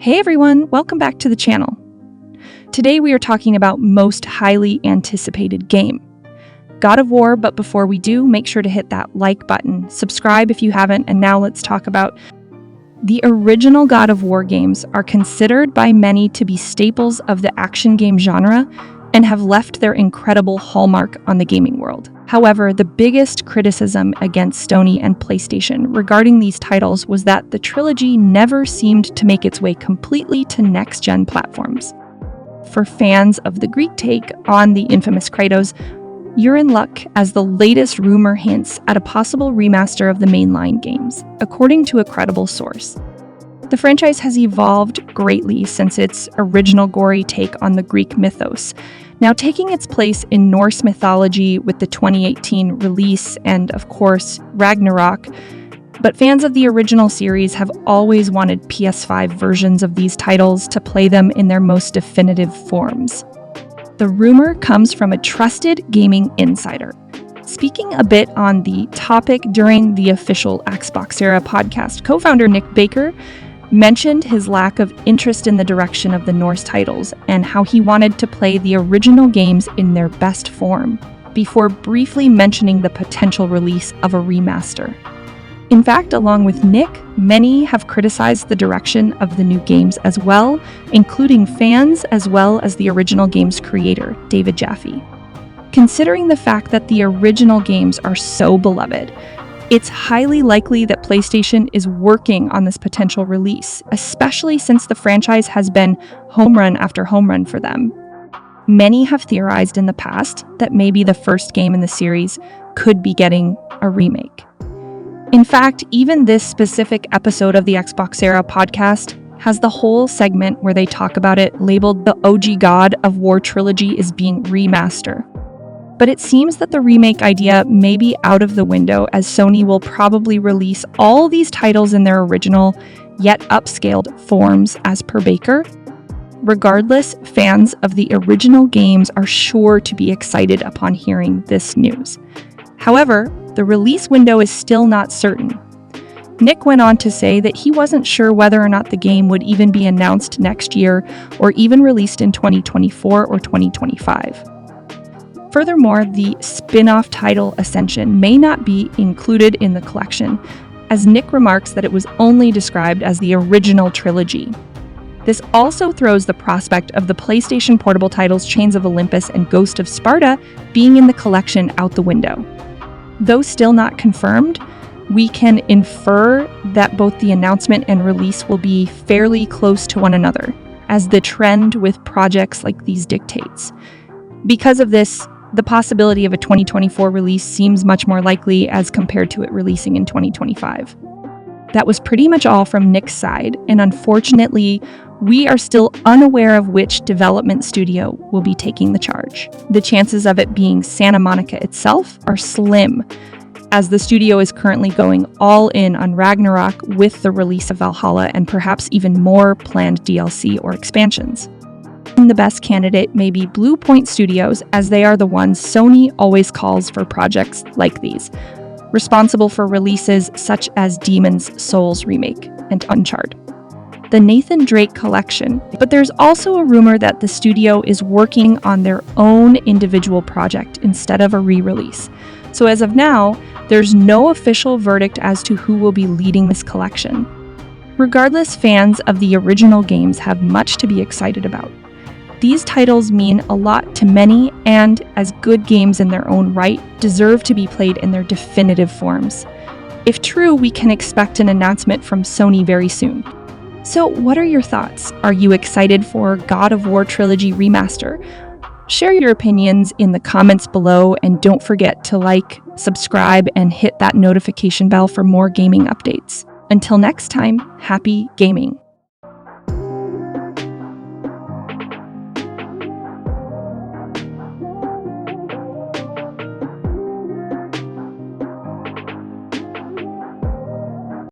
Hey everyone, welcome back to the channel. Today we are talking about most highly anticipated game, God of War, but before we do, make sure to hit that like button, subscribe if you haven't, and now let's talk about the original God of War games are considered by many to be staples of the action game genre and have left their incredible hallmark on the gaming world. However, the biggest criticism against Sony and PlayStation regarding these titles was that the trilogy never seemed to make its way completely to next-gen platforms. For fans of the Greek take on the infamous Kratos, you're in luck, as the latest rumor hints at a possible remaster of the mainline games, according to a credible source. The franchise has evolved greatly since its original gory take on the Greek mythos, now taking its place in Norse mythology with the 2018 release and, of course, Ragnarok. But fans of the original series have always wanted PS5 versions of these titles to play them in their most definitive forms. The rumor comes from a trusted gaming insider. Speaking a bit on the topic during the official Xbox Era podcast, co-founder Nick Baker mentioned his lack of interest in the direction of the Norse titles and how he wanted to play the original games in their best form, before briefly mentioning the potential release of a remaster. In fact, along with Nick, many have criticized the direction of the new games as well, including fans as well as the original game's creator, David Jaffe. Considering the fact that the original games are so beloved, it's highly likely that PlayStation is working on this potential release, especially since the franchise has been home run after home run for them. Many have theorized in the past that maybe the first game in the series could be getting a remake. In fact, even this specific episode of the Xbox Era podcast has the whole segment where they talk about it, labeled the OG God of War trilogy is being remastered. But it seems that the remake idea may be out of the window, as Sony will probably release all these titles in their original, yet upscaled forms as per Baker. Regardless, fans of the original games are sure to be excited upon hearing this news. However, the release window is still not certain. Nick went on to say that he wasn't sure whether or not the game would even be announced next year or even released in 2024 or 2025. Furthermore, the spin-off title Ascension may not be included in the collection, as Nick remarks that it was only described as the original trilogy. This also throws the prospect of the PlayStation portable titles Chains of Olympus and Ghost of Sparta being in the collection out the window. Though still not confirmed, we can infer that both the announcement and release will be fairly close to one another, as the trend with projects like these dictates. Because of this, the possibility of a 2024 release seems much more likely as compared to it releasing in 2025. That was pretty much all from Nick's side, and unfortunately, we are still unaware of which development studio will be taking the charge. The chances of it being Santa Monica itself are slim, as the studio is currently going all in on Ragnarok with the release of Valhalla and perhaps even more planned DLC or expansions. The best candidate may be Blue Point Studios, as they are the ones Sony always calls for projects like these, responsible for releases such as Demon's Souls remake and Uncharted. The Nathan Drake collection, but there's also a rumor that the studio is working on their own individual project instead of a re-release. So as of now, there's no official verdict as to who will be leading this collection. Regardless, fans of the original games have much to be excited about. These titles mean a lot to many and, as good games in their own right, deserve to be played in their definitive forms. If true, we can expect an announcement from Sony very soon. So what are your thoughts? Are you excited for God of War Trilogy Remaster? Share your opinions in the comments below, and don't forget to like, subscribe, and hit that notification bell for more gaming updates. Until next time, happy gaming!